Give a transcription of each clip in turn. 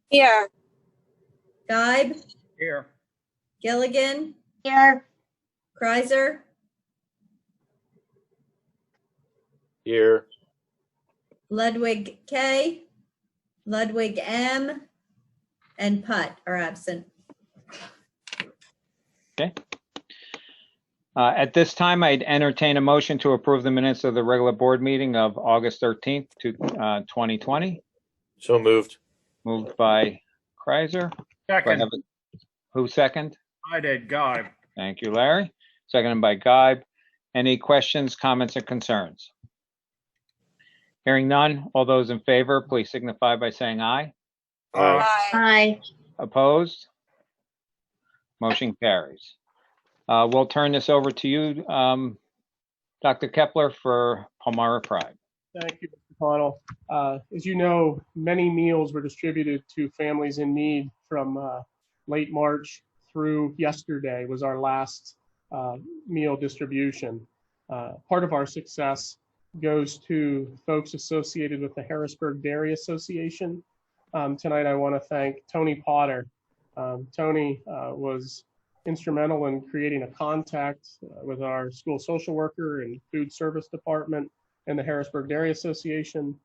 Here. Geib, Here. Gilligan, Here. Kreiser, Here. Ludwig K, Ludwig M, and Putt are absent. Okay. At this time, I'd entertain a motion to approve the minutes of the regular board meeting of August 13th, 2020. So moved. Moved by Kreiser. Second. Who second? I did, Geib. Thank you, Larry. Seconded by Geib. Any questions, comments, or concerns? Hearing none, all those in favor, please signify by saying aye. Aye. Opposed? Motion carries. We'll turn this over to you, Dr. Kepler, for Palmyra Pride. Thank you, Mr. Connell. As you know, many meals were distributed to families in need from late March through yesterday was our last meal distribution. Part of our success goes to folks associated with the Harrisburg Dairy Association. Tonight I want to thank Tony Potter. Tony was instrumental in creating a contact with our school social worker and food service department and the Harrisburg Dairy Association.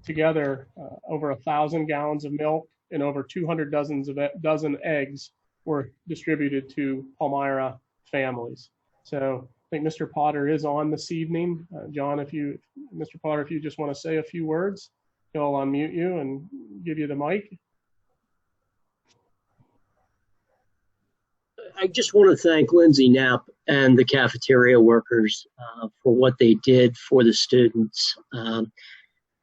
Together, over 1,000 gallons of milk and over 200 dozen eggs were distributed to Palmyra families. So I think Mr. Potter is on this evening. John, Mr. Potter, if you just want to say a few words, he'll unmute you and give you the mic. I just want to thank Lindsay Knapp and the cafeteria workers for what they did for the students,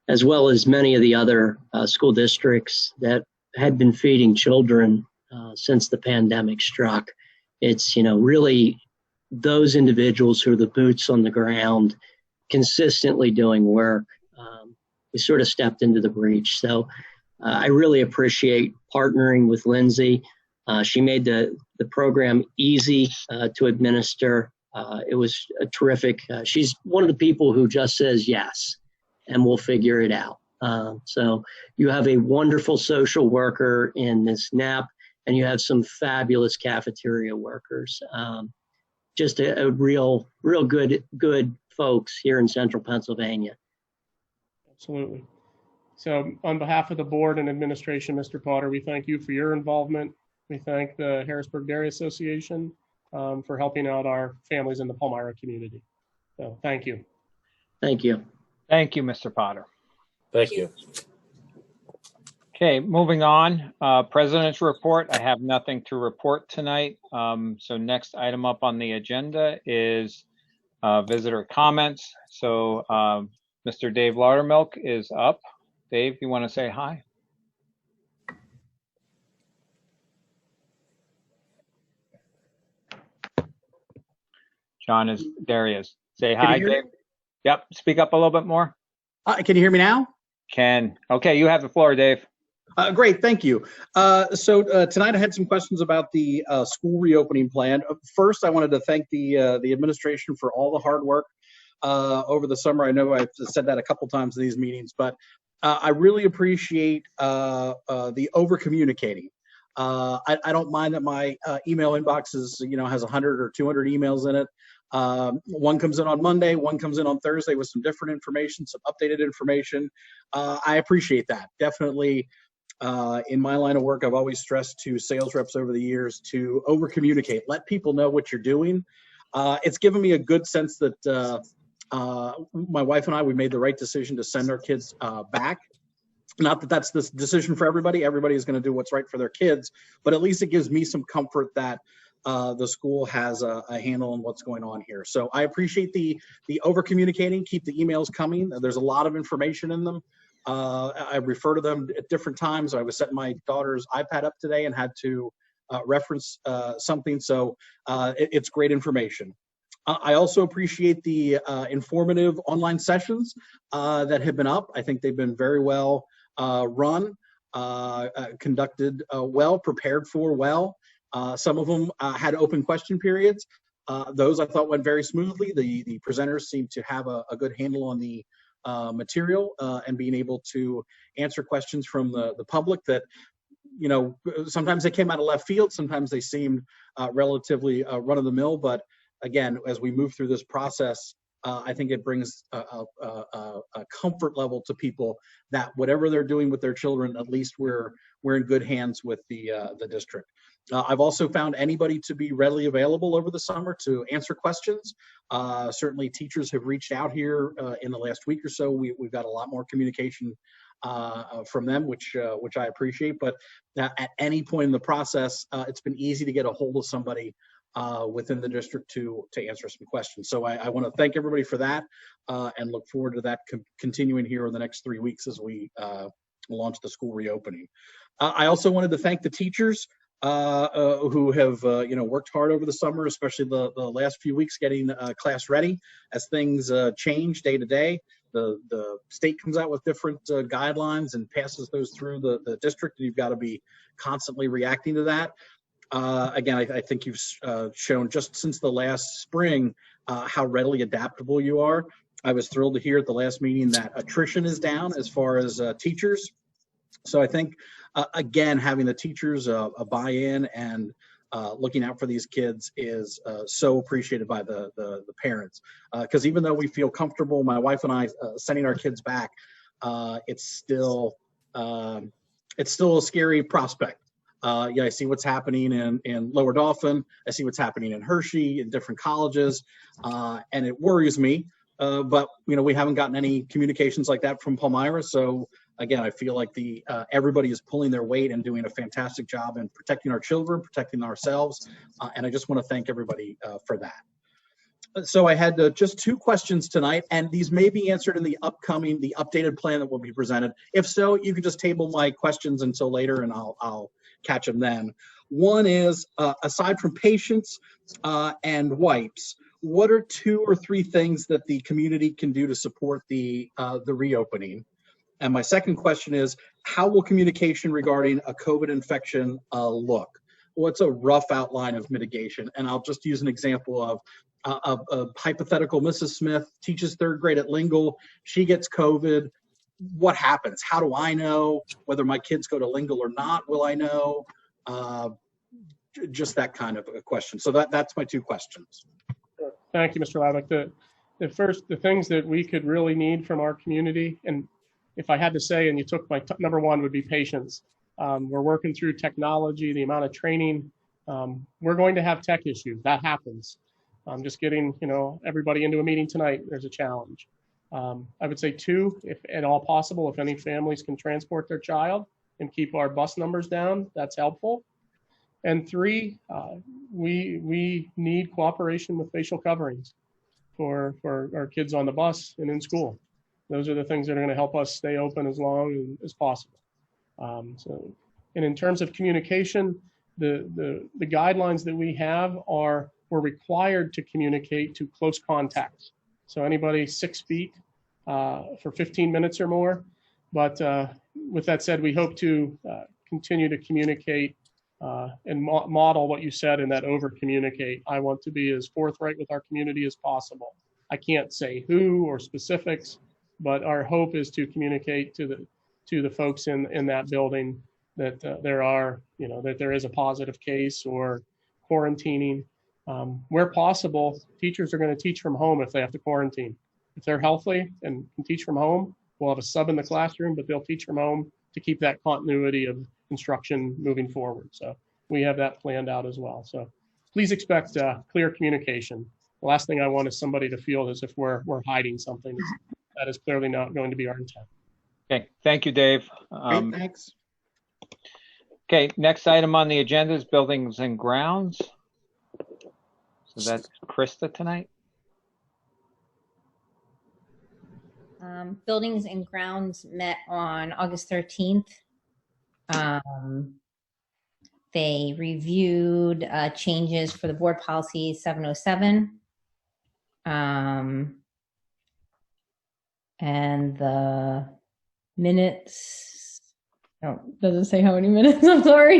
as well as many of the other school districts that had been feeding children since the pandemic struck. It's, really those individuals who are the boots on the ground, consistently doing work. We sort of stepped into the breach. So I really appreciate partnering with Lindsay. She made the program easy to administer. It was terrific. She's one of the people who just says yes, and we'll figure it out. So you have a wonderful social worker in Ms. Knapp, and you have some fabulous cafeteria workers. Just a real good folks here in Central Pennsylvania. Absolutely. So on behalf of the board and administration, Mr. Potter, we thank you for your involvement. We thank the Harrisburg Dairy Association for helping out our families in the Palmyra community. So thank you. Thank you. Thank you, Mr. Potter. Thank you. Okay, moving on. President's report. I have nothing to report tonight. So next item up on the agenda is visitor comments. So Mr. Dave Laudermilk is up. Dave, you want to say hi? John is there. He is. Say hi, Dave. Yep. Speak up a little bit more. Can you hear me now? Can. Okay, you have the floor, Dave. Great, thank you. So tonight I had some questions about the school reopening plan. First, I wanted to thank the administration for all the hard work over the summer. I know I've said that a couple times in these meetings, but I really appreciate the over communicating. I don't mind that my email inbox is, has 100 or 200 emails in it. One comes in on Monday, one comes in on Thursday with some different information, some updated information. I appreciate that. Definitely, in my line of work, I've always stressed to sales reps over the years to over communicate, let people know what you're doing. It's given me a good sense that my wife and we made the right decision to send our kids back. Not that that's the decision for everybody. Everybody is going to do what's right for their kids, but at least it gives me some comfort that the school has a handle on what's going on here. So I appreciate the over communicating. Keep the emails coming. There's a lot of information in them. I refer to them at different times. I was setting my daughter's iPad up today and had to reference something. So it's great information. I also appreciate the informative online sessions that have been up. I think they've been very well run, conducted well, prepared for well. Some of them had open question periods. Those I thought went very smoothly. The presenters seemed to have a good handle on the material and being able to answer questions from the public that, sometimes they came out of left field, sometimes they seemed relatively run-of-the-mill, but again, as we move through this process, I think it brings a comfort level to people that whatever they're doing with their children, at least we're in good hands with the district. I've also found anybody to be readily available over the summer to answer questions. Certainly teachers have reached out here in the last week or so. We've got a lot more communication from them, which I appreciate. But at any point in the process, it's been easy to get a hold of somebody within the district to answer some questions. So I want to thank everybody for that and look forward to that continuing here in the next 3 weeks as we launch the school reopening. I also wanted to thank the teachers who have worked hard over the summer, especially the last few weeks getting class ready as things change day to day. The state comes out with different guidelines and passes those through the district, and you've got to be constantly reacting to that. Again, I think you've shown just since the last spring how readily adaptable you are. I was thrilled to hear at the last meeting that attrition is down as far as teachers. So I think, again, having the teachers a buy-in and looking out for these kids is so appreciated by the parents. Because even though we feel comfortable, my wife and I, sending our kids back, it's still a scary prospect. I see what's happening in Lower Dauphin. I see what's happening in Hershey, in different colleges, and it worries me. But we haven't gotten any communications like that from Palmyra. So again, I feel like everybody is pulling their weight and doing a fantastic job in protecting our children, protecting ourselves, and I just want to thank everybody for that. So I had just 2 questions tonight, and these may be answered in the updated plan that will be presented. If so, you can just table my questions until later, and I'll catch them then. One is, aside from patients and wipes, what are 2 or 3 things that the community can do to support the reopening? And my second question is, how will communication regarding a COVID infection look? What's a rough outline of mitigation? And I'll just use an example of a hypothetical. Mrs. Smith teaches 3rd grade at Lingle. She gets COVID. What happens? How do I know whether my kids go to Lingle or not? Will I know? Just that kind of a question. So that's my 2 questions. Thank you, Mr. Laddick. The things that we could really need from our community, and if I had to say, and you took my number 1 would be patience. We're working through technology, the amount of training. We're going to have tech issues. That happens. Just getting everybody into a meeting tonight, there's a challenge. I would say 2, if at all possible, if any families can transport their child and keep our bus numbers down, that's helpful. And 3, we need cooperation with facial coverings for our kids on the bus and in school. Those are the things that are going to help us stay open as long as possible. And in terms of communication, the guidelines that we have are we're required to communicate to close contacts. So anybody 6 feet for 15 minutes or more. But with that said, we hope to continue to communicate and model what you said in that over communicate. I want to be as forthright with our community as possible. I can't say who or specifics, but our hope is to communicate to the folks in that building that that there is a positive case or quarantining. Where possible, teachers are going to teach from home if they have to quarantine. If they're healthy and can teach from home, we'll have a sub in the classroom, but they'll teach from home to keep that continuity of instruction moving forward. So we have that planned out as well. So please expect clear communication. The last thing I want is somebody to feel as if we're hiding something. That is clearly not going to be our intent. Okay, thank you, Dave. Great, thanks. Okay, next item on the agenda is buildings and grounds. So that's Krista tonight. Buildings and Grounds met on August 13th. They reviewed changes for the board policy 707. And the minutes, doesn't say how many minutes, I'm sorry.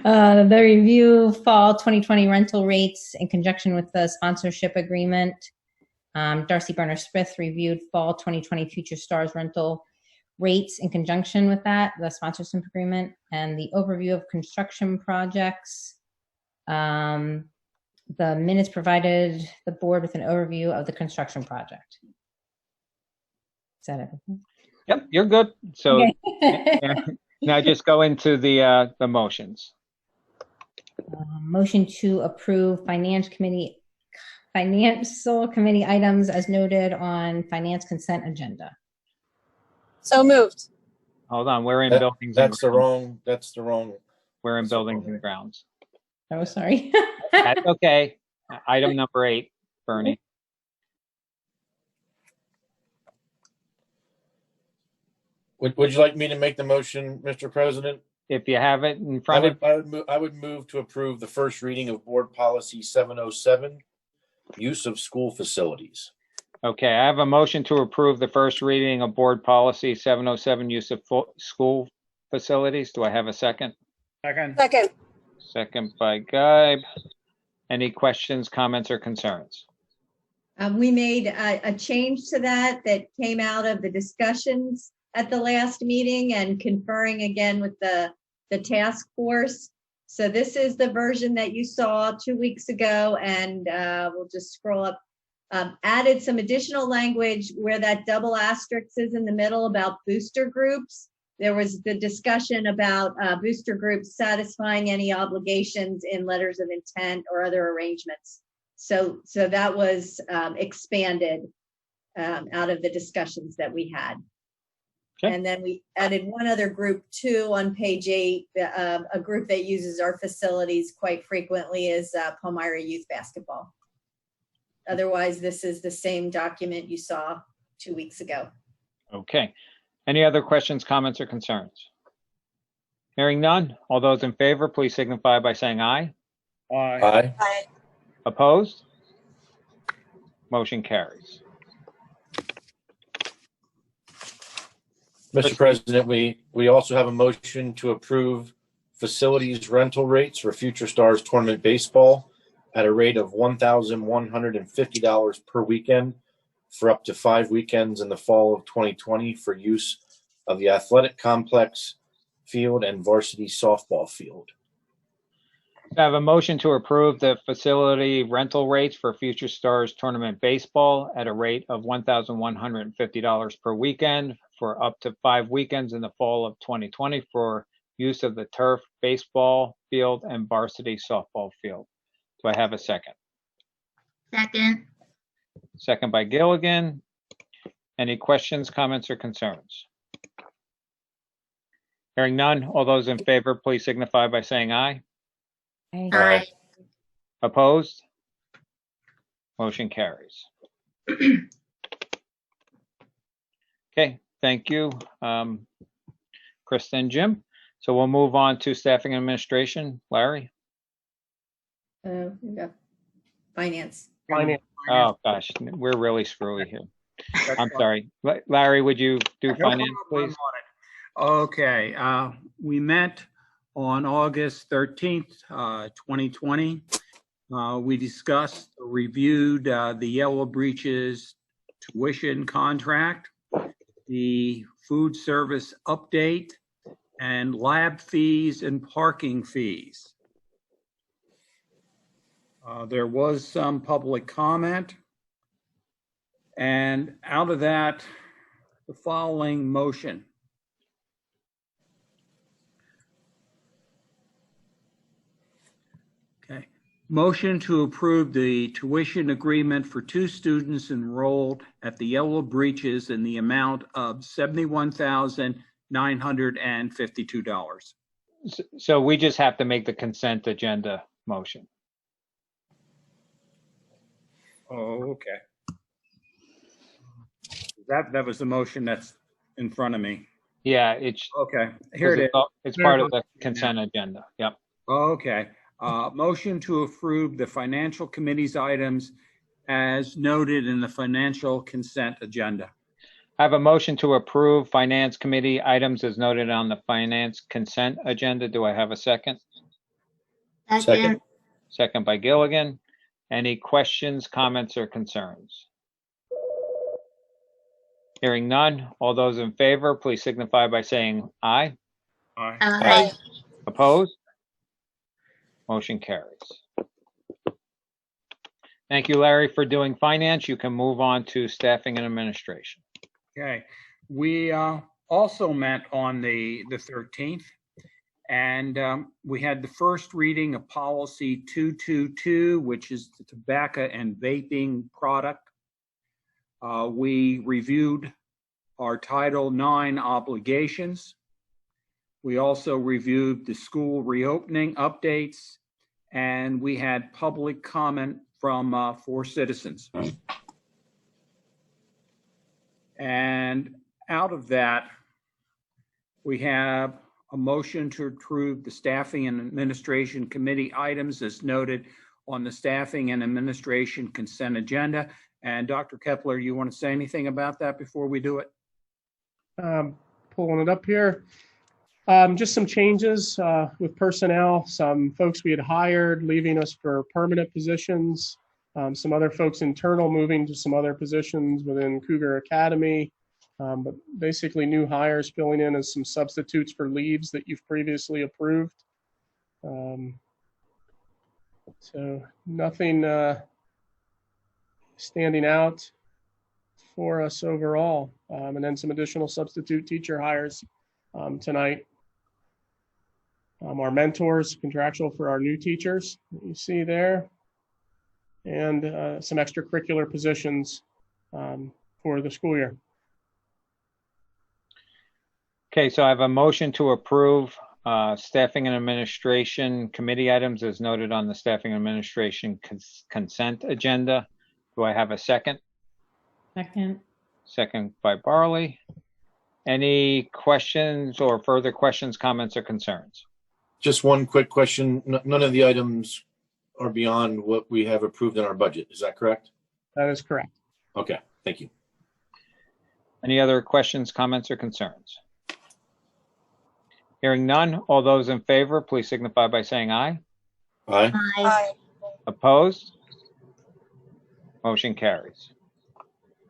The review fall 2020 rental rates in conjunction with the sponsorship agreement. Darcy Burner Smith reviewed fall 2020 Future Stars rental rates in conjunction with that, the sponsorship agreement, and the overview of construction projects. The minutes provided the board with an overview of the construction project. Is that everything? Yep, you're good. So Okay. now just go into the motions. Motion to approve financial committee items as noted on finance consent agenda. So moved. Hold on, we're in That- buildings. That's the and grounds. wrong, that's the wrong. We're in buildings and grounds. Oh, sorry. That's okay. Item number 8, Bernie. Would you like me to make the motion, Mr. President? If you have it in I front of I would move to approve the first reading of Board Policy 707, use of school facilities. Okay, I have a motion to approve the first reading of Board Policy 707, use of school facilities. Do I have a second? Second. Second by Guy. Any questions, comments, or concerns? We made a change to that came out of the discussions at the last meeting and conferring again with the task force. So this is the version that you saw 2 weeks ago, and we'll just scroll up. Added some additional language where that double asterisk is in the middle about booster groups. There was the discussion about booster groups satisfying any obligations in letters of intent or other arrangements. So that was expanded out of the discussions that we had. Okay. And then we added one other group too on page 8. A group that uses our facilities quite frequently is Palmyra Youth Basketball. Otherwise, this is the same document you saw 2 weeks ago. Okay. Any other questions, comments, or concerns? Hearing none. All those in favor, please signify by saying aye. Aye. Opposed? Motion carries. Mr. President, we also have a motion to approve facilities rental rates for Future Stars Tournament Baseball at a rate of $1,150 per weekend for up to 5 weekends in the fall of 2020 for use of the athletic complex field and varsity softball field. I have a motion to approve the facility rental rates for Future Stars Tournament Baseball at a rate of $1,150 per weekend for up to 5 weekends in the fall of 2020 for use of the turf, baseball field, and varsity softball field. Do I have a second? Second. Second by Gilligan. Any questions, comments, or concerns? Hearing none. All those in favor, please signify by saying aye. Aye. Opposed? Motion carries. Okay, thank you, Krista and Jim. So we'll move on to staffing and administration. Larry? Yeah. Finance. Finance. Oh, gosh, we're really screwy here. I'm sorry. Larry, would you do finance, please? Okay, we met on August 13th, 2020. We discussed, reviewed the Yellow Breeches tuition contract, the food service update, and lab fees and parking fees. There was some public comment, and out of that, the following motion. Okay. Motion to approve the tuition agreement for 2 students enrolled at the Yellow Breeches in the amount of $71,952. So we just have to make the consent agenda motion. Oh, okay. That was the motion that's in front of me. Yeah, it's Okay, here it is. It's part of the consent agenda. Yep. Okay. Motion to approve the financial committee's items as noted in the financial consent agenda. I have a motion to approve finance committee items as noted on the finance consent agenda. Do I have a second? Second. Second by Gilligan. Any questions, comments, or concerns? Hearing none, all those in favor, please signify by saying aye. Aye. Aye. Opposed? Motion carries. Thank you, Larry, for doing finance. You can move on to staffing and administration. Okay. We also met on the 13th, and we had the first reading of policy 222, which is the tobacco and vaping product. We reviewed our Title IX obligations. We also reviewed the school reopening updates, and we had public comment from 4 citizens. And out of that, we have a motion to approve the Staffing and Administration Committee items as noted on the Staffing and Administration consent agenda. And Dr. Kepler, you want to say anything about that before we do it? Pulling it up here. Just some changes with personnel, some folks we had hired leaving us for permanent positions, some other folks internal moving to some other positions within Cougar Academy, but basically new hires filling in as some substitutes for leaves that you've previously approved. So nothing standing out for us overall. And then some additional substitute teacher hires tonight. Our mentors, contractual for our new teachers that you see there, and some extracurricular positions for the school year. Okay, so I have a motion to approve staffing and administration committee items as noted on the staffing and administration consent agenda. Do I have a second? Second. Second by Barley. Any questions or further questions, comments, or concerns? Just one quick question. None of the items are beyond what we have approved in our budget. Is that correct? That is correct. Okay, thank you. Any other questions, comments, or concerns? Hearing none, all those in favor, please signify by saying aye. Aye. Aye. Opposed? Motion carries.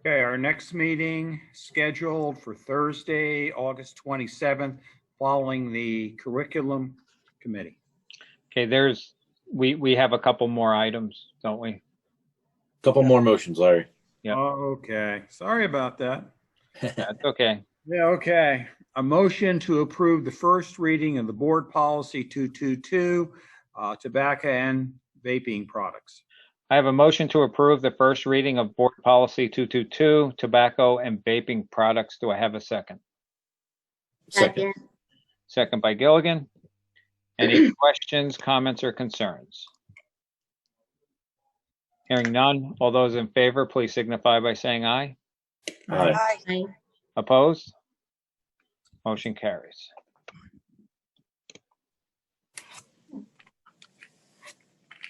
Okay, our next meeting scheduled for Thursday, August 27th, following the curriculum committee. Okay, we have a couple more items, don't we? Couple more motions, Larry. Yep. Okay, sorry about that. That's okay. Yeah, okay. A motion to approve the first reading of the board policy 222, tobacco and vaping products. I have a motion to approve the first reading of board policy 222, tobacco and vaping products. Do I have a second? Second. Second by Gilligan. Any questions, comments, or concerns? Hearing none, all those in favor, please signify by saying aye. Aye. Aye. Opposed? Motion carries.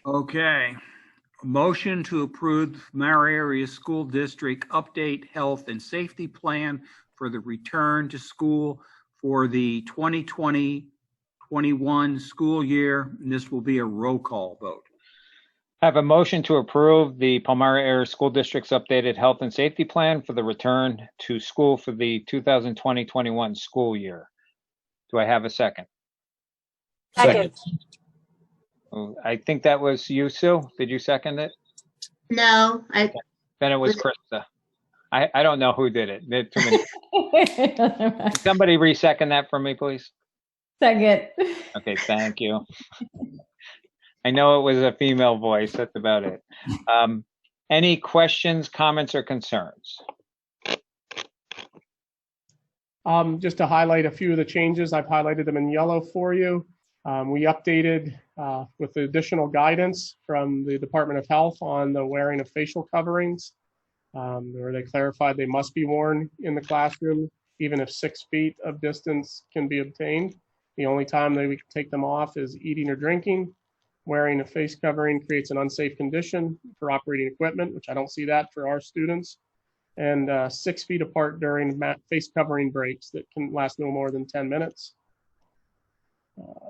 Okay. A motion to approve Palmyra Area School District Update Health and Safety Plan for the return to school for the 2020-21 school year. And this will be a roll call vote. I have a motion to approve the Palmyra Area School District's updated health and safety plan for the return to school for the 2020-21 school year. Do I have a second? Second. I think that was you, Sue. Did you second it? No, Then it was Krista. I don't know who did it. There are too many. Somebody re-second that for me, please. Second. Okay, thank you. I know it was a female voice. That's about it. Any questions, comments, or concerns? Just to highlight a few of the changes, I've highlighted them in yellow for you. We updated with the additional guidance from the Department of Health on the wearing of facial coverings, where they clarified they must be worn in the classroom, even if 6 feet of distance can be obtained. The only time that we can take them off is eating or drinking. Wearing a face covering creates an unsafe condition for operating equipment, which I don't see that for our students. And 6 feet apart during face covering breaks that can last no more than 10 minutes.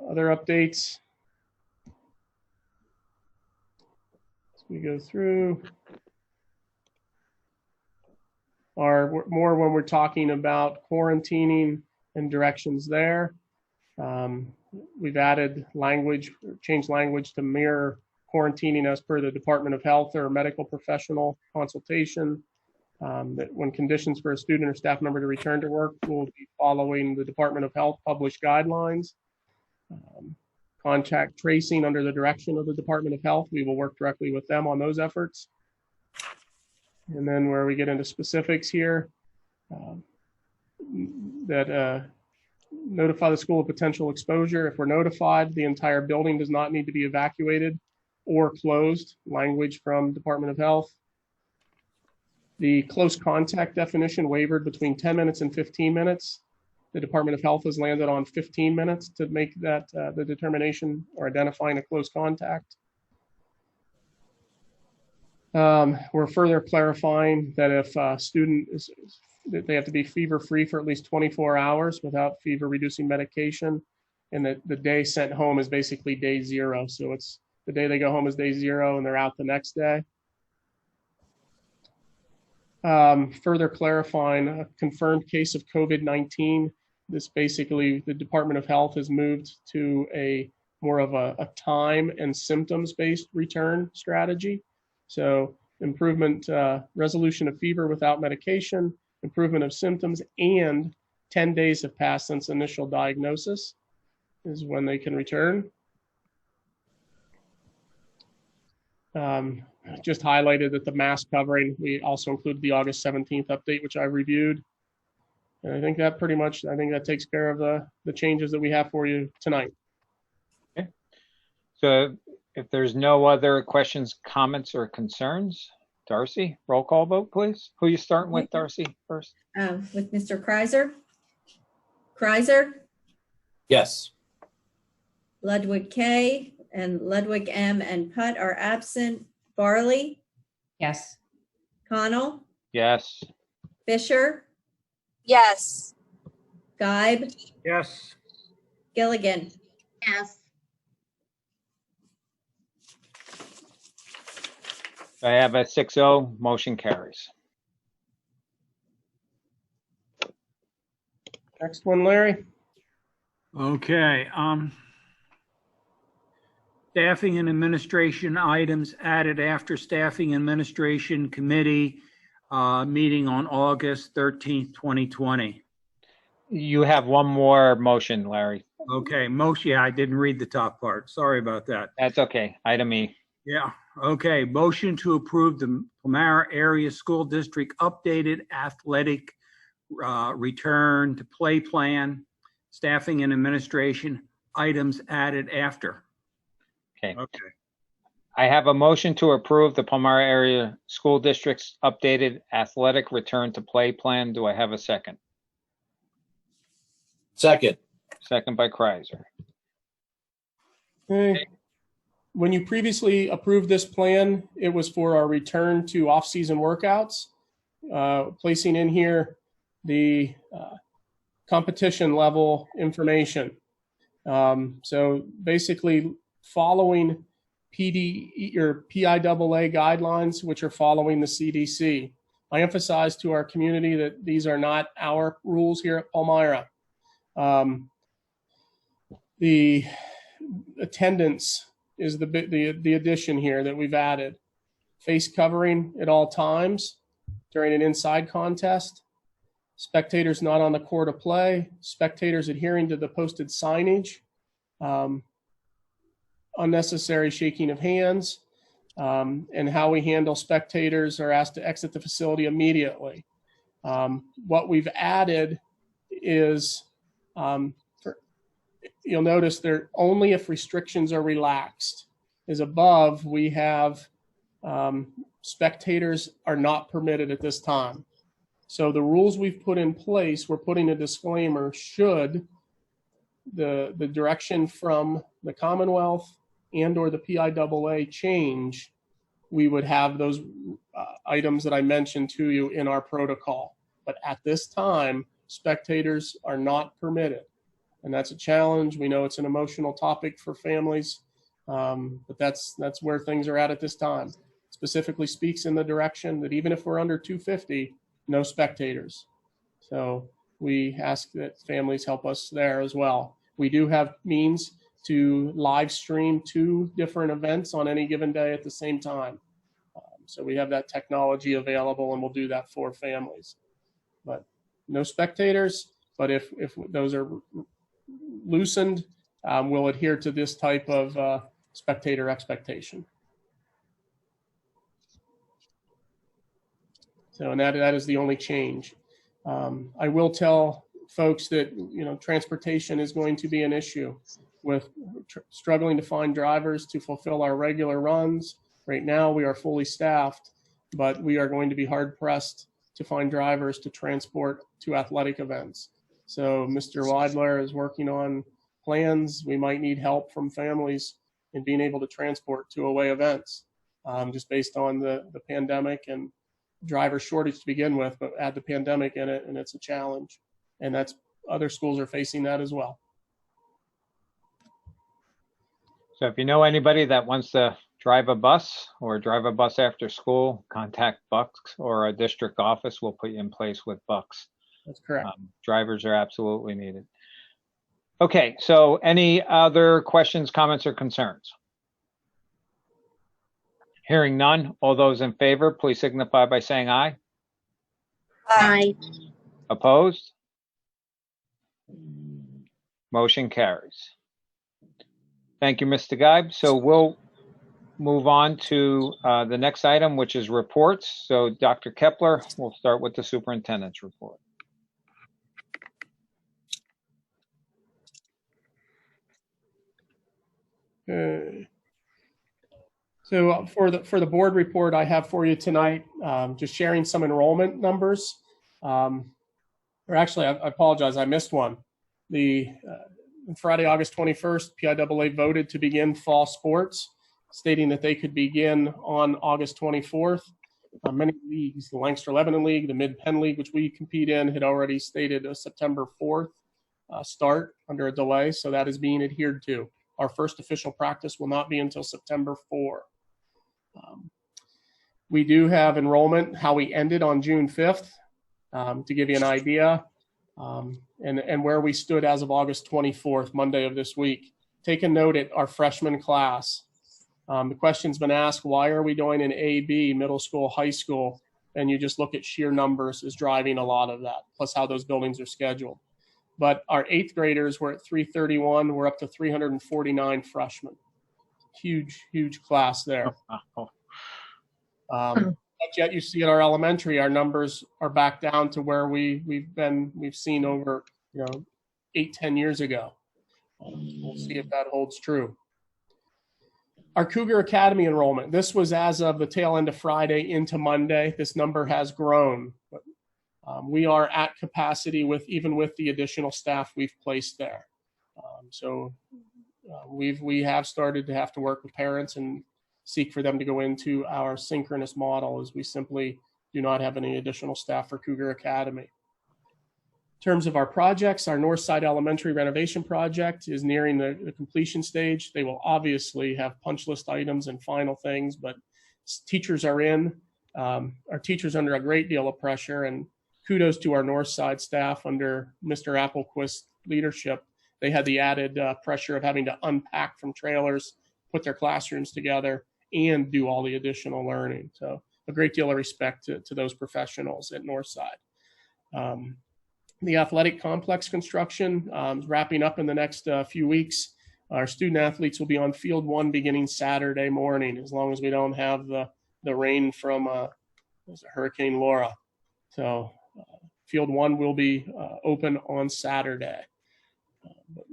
Other updates as we go through. are more when we're talking about quarantining and directions there. We've added language, changed language to mirror quarantining as per the Department of Health or medical professional consultation. That when conditions for a student or staff member to return to work will be following the Department of Health published guidelines. Contact tracing under the direction of the Department of Health. We will work directly with them on those efforts. And then where we get into specifics here, notify the school of potential exposure. If we're notified, the entire building does not need to be evacuated or closed. Language from Department of Health. The close contact definition wavered between 10 minutes and 15 minutes. The Department of Health has landed on 15 minutes to make that the determination or identifying a close contact. We're further clarifying that if a student is, that they have to be fever-free for at least 24 hours without fever-reducing medication, and that the day sent home is basically day 0. So it's the day they go home is day 0 and they're out the next day. Further clarifying a confirmed case of COVID-19. This basically, the Department of Health has moved to a more of a time and symptoms-based return strategy. So improvement, resolution of fever without medication, improvement of symptoms, and 10 days have passed since initial diagnosis is when they can return. Just highlighted that the mask covering, we also included the August 17th update, which I reviewed. And I think that pretty much, I think that takes care of the changes that we have for you tonight. Okay. So if there's no other questions, comments, or concerns, Darcy, roll call vote, please. Who are you starting with, Darcy, first? With Mr. Kreiser. Kreiser, Yes. Ludwig K. and Ludwig M. and Putt are absent. Farley, Yes. Connell, Yes. Fisher, Yes. Geib, Yes. Gilligan. Yes. I have a 6-0, motion carries. Next one, Larry. Okay. Staffing and administration items added after Staffing Administration Committee meeting on August 13th, 2020. You have one more motion, Larry. Okay, yeah, I didn't read the top part. Sorry about that. That's okay. Item E. Yeah, okay. Motion to approve the Palmyra Area School District updated athletic return to play plan, staffing and administration items added after. Okay. Okay. I have a motion to approve the Palmyra Area School District's updated athletic return to play plan. Do I have a second? Second. Second by Kreiser. Okay. When you previously approved this plan, it was for our return to off-season workouts, placing in here the competition level information. So basically following PD or PIAA guidelines, which are following the CDC. I emphasize to our community that these are not our rules here at Palmyra. The attendance is the addition here that we've added. Face covering at all times during an inside contest. Spectators not on the court of play. Spectators adhering to the posted signage. Unnecessary shaking of hands. And how we handle spectators are asked to exit the facility immediately. What we've added is, you'll notice there only if restrictions are relaxed. As above, we have spectators are not permitted at this time. So the rules we've put in place, we're putting a disclaimer should the direction from the Commonwealth and or the PIAA change, we would have those items that I mentioned to you in our protocol. But at this time, spectators are not permitted. And that's a challenge. We know it's an emotional topic for families, but that's where things are at this time. Specifically speaks in the direction that even if we're under 250, no spectators. So we ask that families help us there as well. We do have means to live stream 2 different events on any given day at the same time. So we have that technology available, and we'll do that for families. But no spectators, but if those are loosened, we'll adhere to this type of spectator expectation. So, and that is the only change. I will tell folks that, transportation is going to be an issue with struggling to find drivers to fulfill our regular runs. Right now, we are fully staffed, but we are going to be hard pressed to find drivers to transport to athletic events. So Mr. Weidler is working on plans. We might need help from families in being able to transport to away events, just based on the pandemic and driver shortage to begin with, but add the pandemic in it, and it's a challenge. And that's, other schools are facing that as well. So if you know anybody that wants to drive a bus or drive a bus after school, contact Bucks or a district office. We'll put you in place with Bucks. That's correct. Drivers are absolutely needed. Okay, so any other questions, comments, or concerns? Hearing none, all those in favor, please signify by saying aye. Aye. Opposed? Motion carries. Thank you, Mr. Geib. So we'll move on to the next item, which is reports. So Dr. Kepler, we'll start with the superintendent's report. So for the board report I have for you tonight, just sharing some enrollment numbers. Or actually, I apologize, I missed one. Friday, August 21st, PIAA voted to begin fall sports, stating that they could begin on August 24th. Many leagues, the Lancaster Lebanon League, the Mid-Penn League, which we compete in, had already stated a September 4th start under a delay, so that is being adhered to. Our first official practice will not be until September 4. We do have enrollment, how we ended on June 5th, to give you an idea, and where we stood as of August 24th, Monday of this week. Take a note at our freshman class. The question's been asked, why are we doing an A-B, middle school, high school? And you just look at sheer numbers is driving a lot of that, plus how those buildings are scheduled. But our 8th graders were at 331. We're up to 349 freshmen. Huge, huge class there. But yet you see at our elementary, our numbers are back down to where we've seen over 8-10 years ago. We'll see if that holds true. Our Cougar Academy enrollment, this was as of the tail end of Friday into Monday. This number has grown. But, we are at capacity even with the additional staff we've placed there. We have started to have to work with parents and seek for them to go into our synchronous model, as we simply do not have any additional staff for Cougar Academy. In terms of our projects, our Northside Elementary renovation project is nearing the completion stage. They will obviously have punch list items and final things, but teachers are in. Our teachers are under a great deal of pressure, and kudos to our Northside staff under Mr. Applequist's leadership. They had the added pressure of having to unpack from trailers, put their classrooms together, and do all the additional learning. So a great deal of respect to those professionals at Northside. The athletic complex construction is wrapping up in the next few weeks. Our student athletes will be on field 1 beginning Saturday morning, as long as we don't have the rain from Hurricane Laura. So field 1 will be open on Saturday.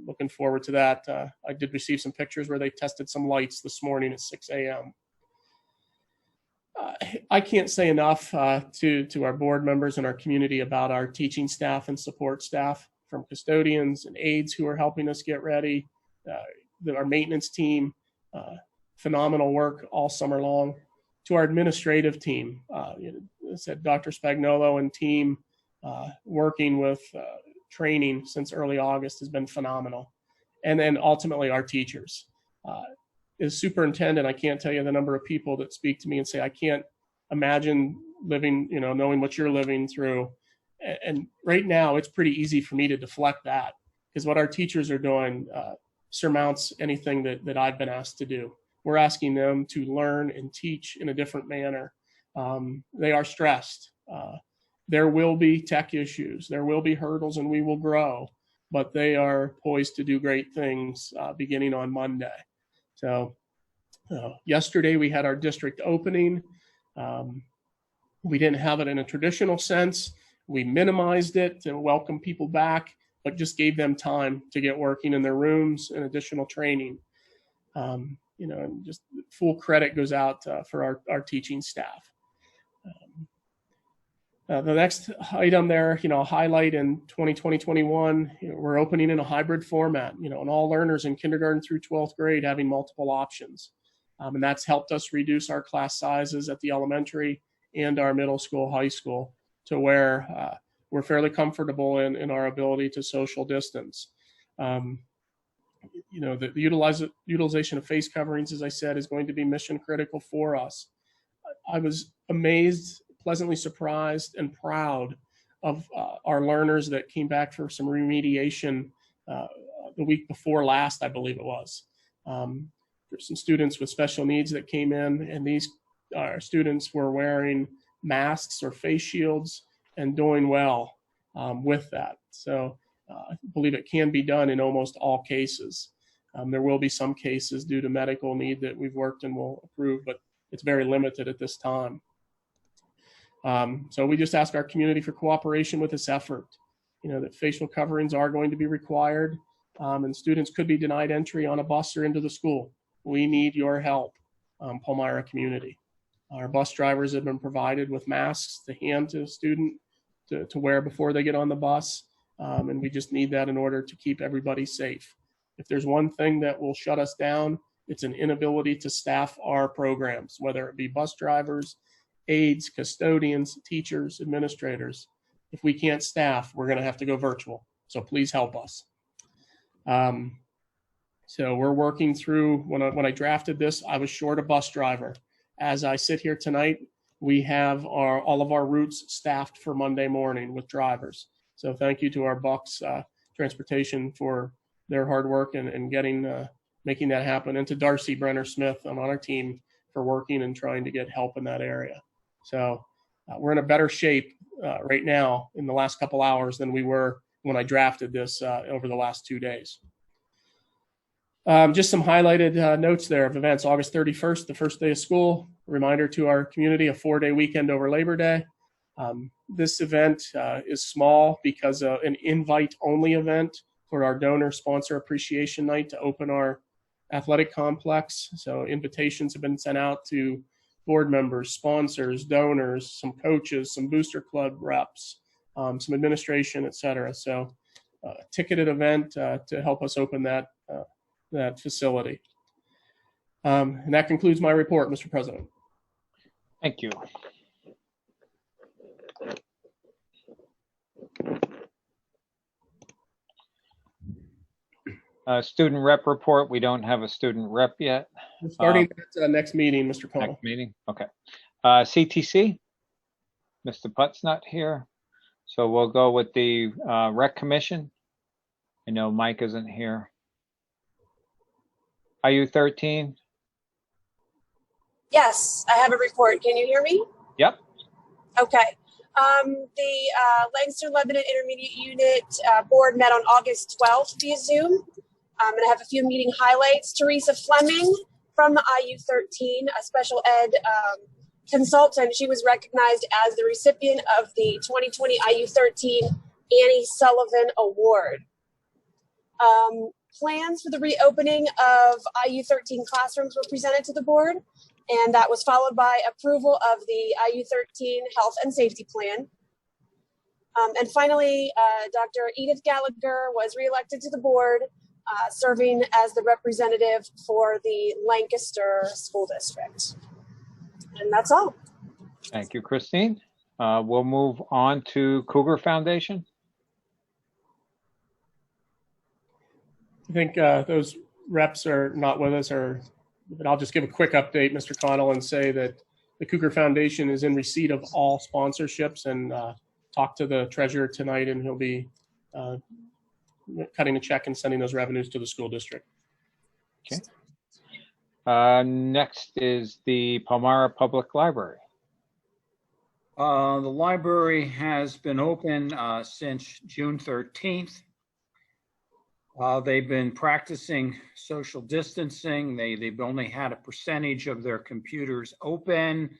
Looking forward to that. I did receive some pictures where they tested some lights this morning at 6 a.m. I can't say enough to our board members and our community about our teaching staff and support staff, from custodians and aides who are helping us get ready, our maintenance team, phenomenal work all summer long, to our administrative team. I said Dr. Spagnolo and team working with training since early August has been phenomenal. And then ultimately our teachers. As superintendent, I can't tell you the number of people that speak to me and say, I can't imagine living, knowing what you're living through. And right now, it's pretty easy for me to deflect that, because what our teachers are doing surmounts anything that I've been asked to do. We're asking them to learn and teach in a different manner. They are stressed. There will be tech issues. There will be hurdles, and we will grow. But they are poised to do great things beginning on Monday. So yesterday we had our district opening. We didn't have it in a traditional sense. We minimized it to welcome people back, but just gave them time to get working in their rooms and additional training. And just full credit goes out for our teaching staff. The next item there, highlight in 2020-21, we're opening in a hybrid format, and all learners in kindergarten through 12th grade having multiple options. And that's helped us reduce our class sizes at the elementary and our middle school, high school, to where we're fairly comfortable in our ability to social distance. The utilization of face coverings, as I said, is going to be mission critical for us. I was amazed, pleasantly surprised, and proud of our learners that came back for some remediation the week before last, I believe it was. There's some students with special needs that came in, and these students were wearing masks or face shields and doing well with that. So I believe it can be done in almost all cases. There will be some cases due to medical need that we've worked and will approve, but it's very limited at this time. So we just ask our community for cooperation with this effort, that facial coverings are going to be required, and students could be denied entry on a bus or into the school. We need your help, Palmyra community. Our bus drivers have been provided with masks to hand to a student to wear before they get on the bus, and we just need that in order to keep everybody safe. If there's one thing that will shut us down, it's an inability to staff our programs, whether it be bus drivers, aides, custodians, teachers, administrators. If we can't staff, we're going to have to go virtual. So please help us. So we're working through, when I drafted this, I was short a bus driver. As I sit here tonight, we have all of our routes staffed for Monday morning with drivers. So thank you to our Bucks Transportation for their hard work and making that happen, and to Darcy Brenner Smith on our team for working and trying to get help in that area. So we're in a better shape right now in the last couple hours than we were when I drafted this over the last 2 days. Just some highlighted notes there of events. August 31st, the first day of school. Reminder to our community, a 4-day weekend over Labor Day. This event is small because an invite-only event for our donor sponsor appreciation night to open our athletic complex. So invitations have been sent out to board members, sponsors, donors, some coaches, some booster club reps, some administration, et cetera. So a ticketed event to help us open that facility. And that concludes my report, Mr. President. Thank you. Student rep report. We don't have a student rep yet. We're starting at next meeting, Mr. Connell. Next meeting. Okay. CTC. Mr. Putt's not here. So we'll go with the Rec Commission. I know Mike isn't here. IU 13. Yes, I have a report. Can you hear me? Yep. Okay. The Lancaster-Lebanon Intermediate Unit board met on August 12th via Zoom. And I have a few meeting highlights. Teresa Fleming from the IU 13, a special ed consultant. She was recognized as the recipient of the 2020 IU 13 Annie Sullivan Award. Plans for the reopening of IU 13 classrooms were presented to the board, and that was followed by approval of the IU 13 health and safety plan. And finally, Dr. Edith Gallagher was reelected to the board, serving as the representative for the Lancaster School District. And that's all. Thank you, Christine. We'll move on to Cougar Foundation. I think those reps are not with us, but I'll just give a quick update, Mr. Connell, and say that the Cougar Foundation is in receipt of all sponsorships, and talked to the treasurer tonight, and he'll be cutting a check and sending those revenues to the school district. Okay. Next is the Palmyra Public Library. The library has been open since June 13th. They've been practicing social distancing. They've only had a percentage of their computers open,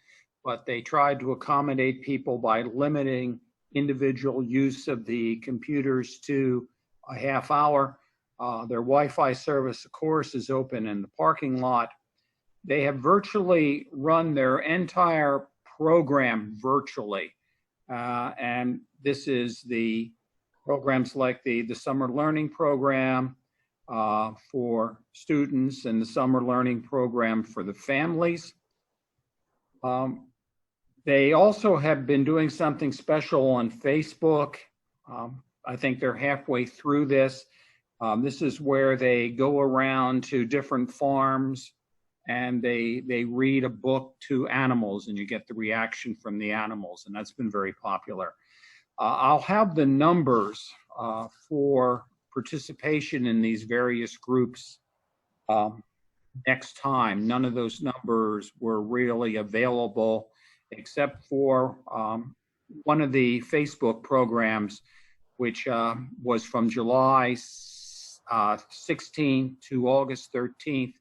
but they tried to accommodate people by limiting individual use of the computers to a half hour. Their Wi-Fi service, of course, is open in the parking lot. They have virtually run their entire program virtually. And this is the programs like the summer learning program for students and the summer learning program for the families. They also have been doing something special on Facebook. I think they're halfway through this. This is where they go around to different farms and they read a book to animals, and you get the reaction from the animals, and that's been very popular. I'll have the numbers for participation in these various groups next time. None of those numbers were really available except for one of the Facebook programs, which was from July 16th to August 13th.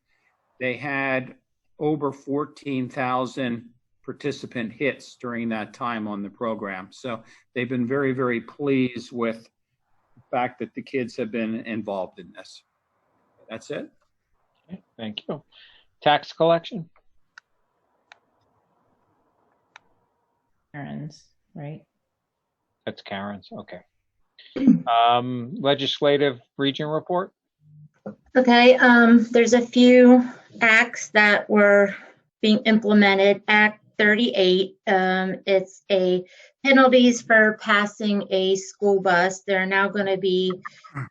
They had over 14,000 participant hits during that time on the program. So they've been very, very pleased with the fact that the kids have been involved in this. That's it. Okay, thank you. Tax collection. Karen's, right? That's Karen's. Okay. Legislative region report. Okay, there's a few acts that were being implemented. Act 38, it's a penalties for passing a school bus. There are now going to be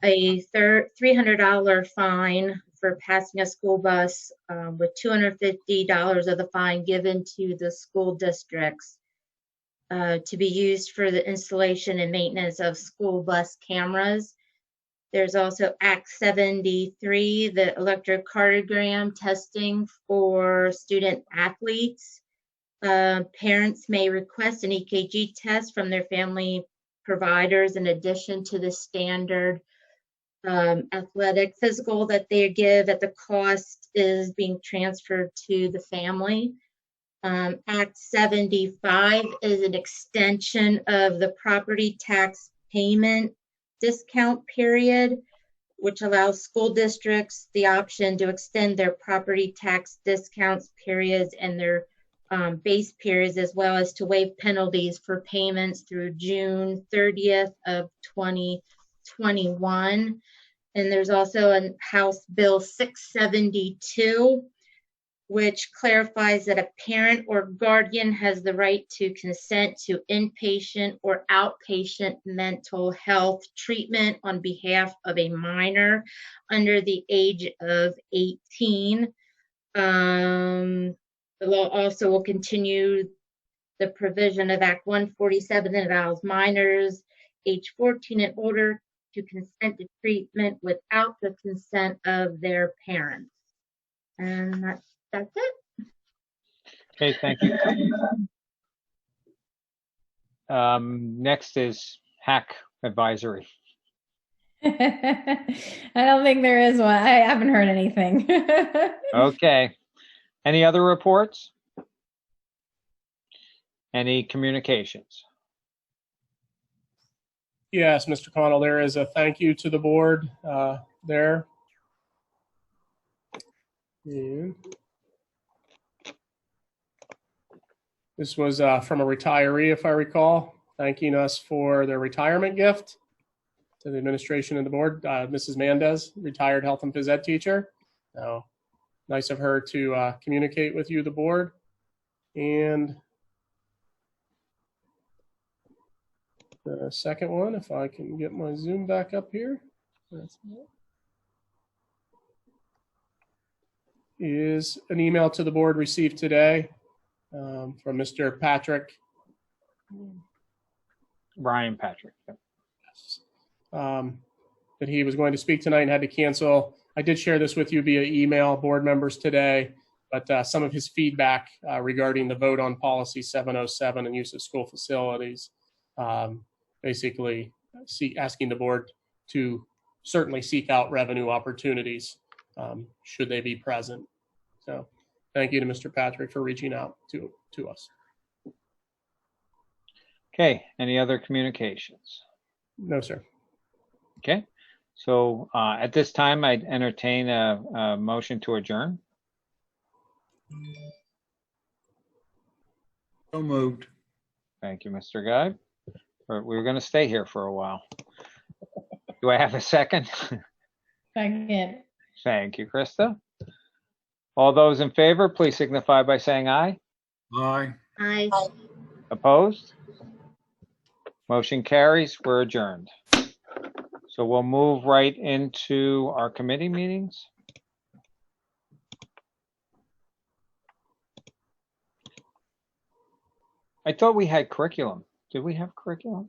a $300 fine for passing a school bus, with $250 of the fine given to the school districts to be used for the installation and maintenance of school bus cameras. There's also Act 73, the electrocardiogram testing for student athletes. Parents may request an EKG test from their family providers in addition to the standard athletic physical that they give at the cost is being transferred to the family. Act 75 is an extension of the property tax payment discount period, which allows school districts the option to extend their property tax discounts periods and their base periods, as well as to waive penalties for payments through June 30th of 2021. And there's also a House Bill 672, which clarifies that a parent or guardian has the right to consent to inpatient or outpatient mental health treatment on behalf of a minor under the age of 18. The law also will continue the provision of Act 147 that allows minors age 14 and older to consent to treatment without the consent of their parents. And that's it. Okay, thank you. Next is hack advisory. I don't think there is one. I haven't heard anything. Okay. Any other reports? Any communications? Yes, Mr. Connell, there is a thank you to the board there. And this was from a retiree, if I recall, thanking us for their retirement gift to the administration and the board. Mrs. Mendez, retired health and phys ed teacher. So nice of her to communicate with you, the board. And the second one, if I can get my Zoom back up here, that's it. Is an email to the board received today from Mr. Patrick. Brian Patrick. Yep. That he was going to speak tonight and had to cancel. I did share this with you via email, board members today, but some of his feedback regarding the vote on policy 707 and use of school facilities, basically asking the board to certainly seek out revenue opportunities should they be present. So thank you to Mr. Patrick for reaching out to us. Okay, any other communications? No, sir. Okay, so at this time, I'd entertain a motion to adjourn. So moved. Thank you, Mr. Guy. We're going to stay here for a while. Do I have a second? Second. Thank you, Krista. All those in favor, please signify by saying aye. Aye. Aye. Opposed? Motion carries. We're adjourned. So we'll move right into our committee meetings. I thought we had curriculum. Did we have curriculum?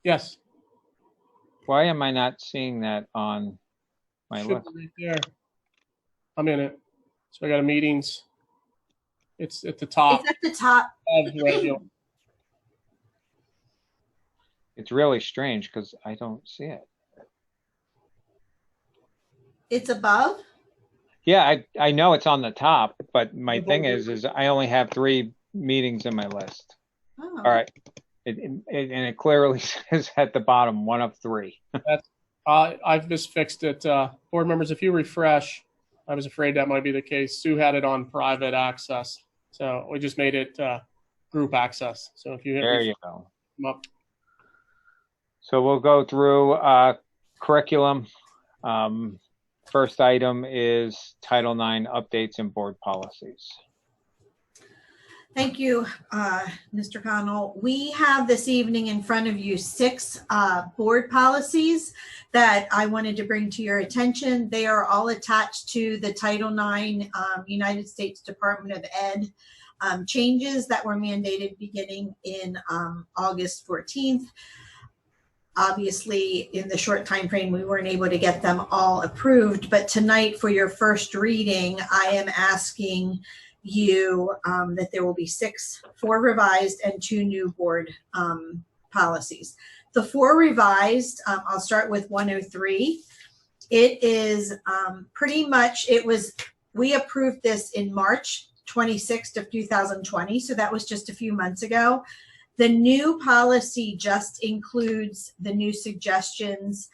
Yes. Why am I not seeing that on my Should list? be right there. I'm in it. So I got a meetings. It's at the top It's at the top. of regular. It's really strange because I don't see it. It's above. Yeah, I know it's on the top, but my thing is I only have 3 meetings in my list. Oh. All right. And it clearly says at the bottom, 1 of 3. I've just fixed it. Board members, if you refresh, I was afraid that might be the case. Sue had it on private access. So we just made it group access. So if you hit There you go. them up. So we'll go through curriculum. First item is Title IX updates and board policies. Thank you, Mr. Connell. We have this evening in front of you 6 board policies that I wanted to bring to your attention. They are all attached to the Title IX United States Department of Ed changes that were mandated beginning in August 14th. Obviously, in the short time frame, we weren't able to get them all approved, but tonight for your first reading, I am asking you that there will be 4 revised and 2 new board policies. The 4 revised, I'll start with 103. It is pretty much, we approved this in March 26th of 2020, so that was just a few months ago. The new policy just includes the new suggestions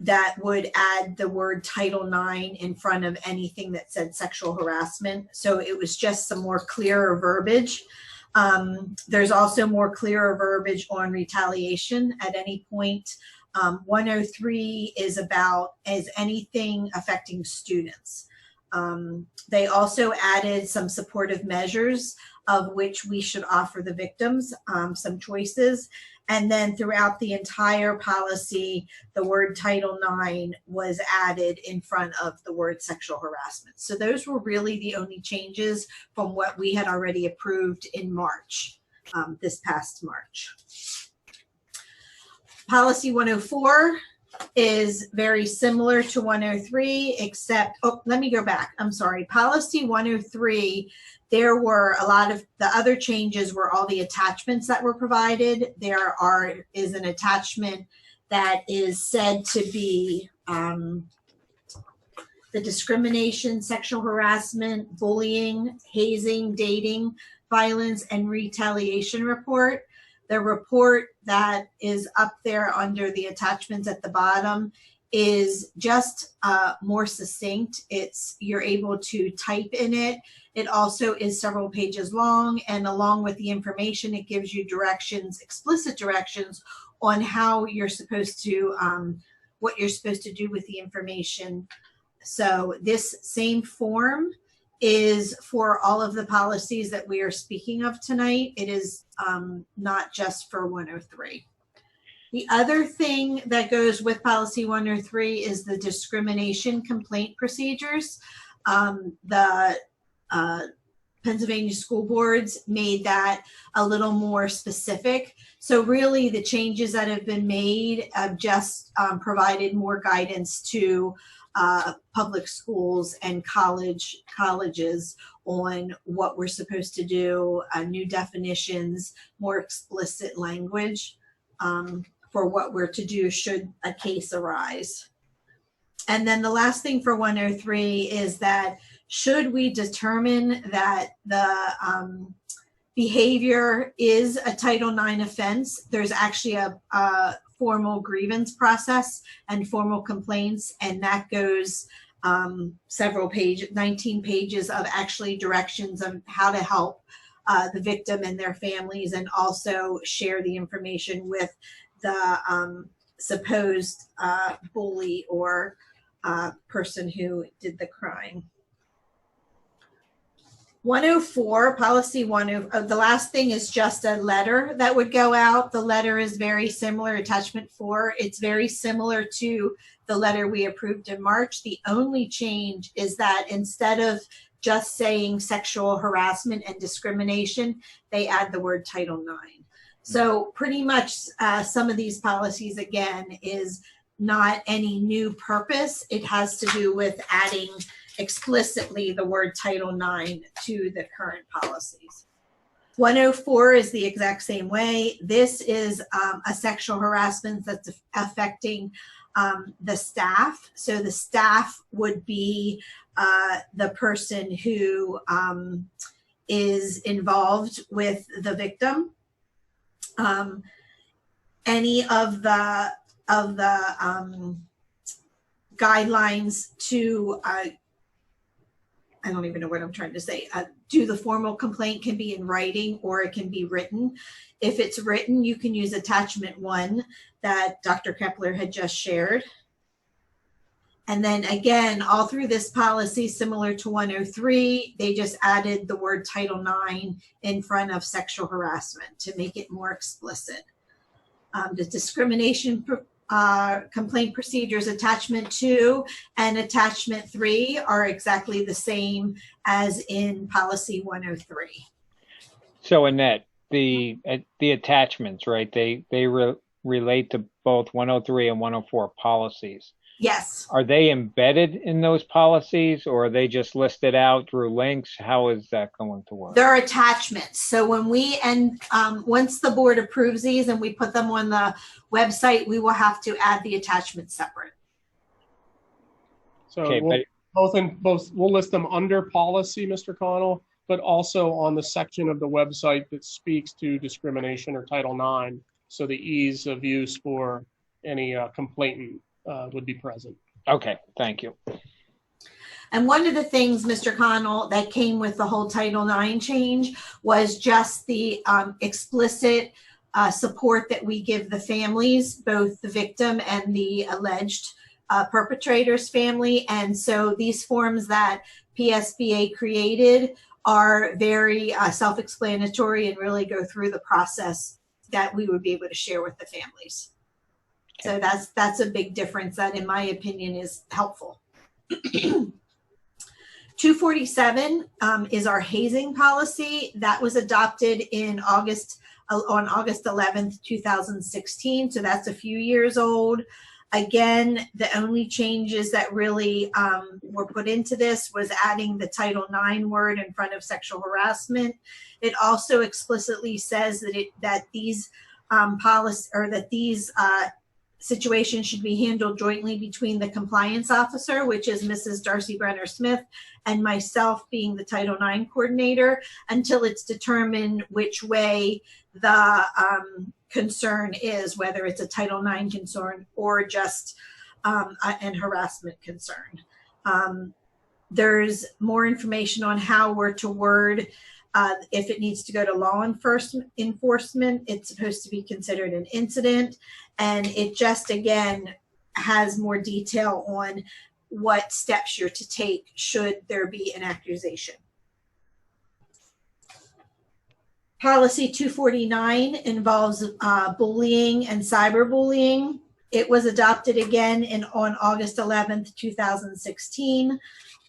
that would add the word Title IX in front of anything that said sexual harassment. So it was just some more clearer verbiage. There's also more clearer verbiage on retaliation at any point. 103 is anything affecting students. They also added some supportive measures of which we should offer the victims some choices. And then throughout the entire policy, the word Title IX was added in front of the word sexual harassment. So those were really the only changes from what we had already approved in March, this past March. Policy 104 is very similar to 103, except, let me go back. I'm sorry. Policy 103, there were a lot of the other changes were all the attachments that were provided. There is an attachment that is said to be the discrimination, sexual harassment, bullying, hazing, dating, violence, and retaliation report. The report that is up there under the attachments at the bottom is just more succinct. You're able to type in it. It also is several pages long, and along with the information, it gives you directions, explicit directions on how you're supposed to, what you're supposed to do with the information. So this same form is for all of the policies that we are speaking of tonight. It is not just for 103. The other thing that goes with policy 103 is the discrimination complaint procedures. the Pennsylvania school boards made that a little more specific. So really the changes that have been made have just provided more guidance to public schools and colleges on what we're supposed to do, new definitions, more explicit language for what we're to do should a case arise. And then the last thing for 103 is that should we determine that the behavior is a Title IX offense, there's actually a formal grievance process and formal complaints, and that goes several pages, 19 pages of actually directions on how to help the victim and their families, and also share the information with the supposed bully or person who did the crime. 104, policy 104, the last thing is just a letter that would go out. The letter is very similar, attachment 4. It's very similar to the letter we approved in March. The only change is that instead of just saying sexual harassment and discrimination, they add the word Title IX. So pretty much some of these policies, again, is not any new purpose. It has to do with adding explicitly the word Title IX to the current policies. 104 is the exact same way. This is a sexual harassment that's affecting the staff. So the staff would be the person who is involved with the victim. Any of the guidelines to I don't even know what I'm trying to say. Do the formal complaint can be in writing or it can be written. If it's written, you can use attachment 1 that Dr. Kepler had just shared. And then again, all through this policy, similar to 103, they just added the word Title IX in front of sexual harassment to make it more explicit. The discrimination complaint procedures, attachment 2 and attachment 3 are exactly the same as in policy 103. So Annette, the attachments, right? They relate to both 103 and 104 policies. Yes. Are they embedded in those policies, or are they just listed out through links? How is that going to work? They're attachments. So when we once the board approves these and we put them on the website, we will have to add the attachments separate. So Okay, we'll list them under policy, Mr. Connell, but also on the section of the website that speaks to discrimination or Title IX, so the ease of use for any complainant would be present. Okay, thank you. And one of the things, Mr. Connell, that came with the whole Title IX change was just the explicit support that we give the families, both the victim and the alleged perpetrator's family. And so these forms that Psba created are very self-explanatory and really go through the process that we would be able to share with the families. So that's a big difference that, in my opinion, is helpful. 247 is our hazing policy that was adopted in August 11th, 2016. So that's a few years old. Again, the only changes that really were put into this was adding the Title IX word in front of sexual harassment. It also explicitly says that these situations should be handled jointly between the compliance officer, which is Mrs. Darcy Brenner Smith, and myself being the Title IX coordinator, until it's determined which way the concern is, whether it's a Title IX concern or just an harassment concern. There's more information on how we're to word if it needs to go to law enforcement, it's supposed to be considered an incident. And it just, again, has more detail on what steps you're to take should there be an accusation. Policy 249 involves bullying and cyberbullying. It was adopted again on August 11th, 2016.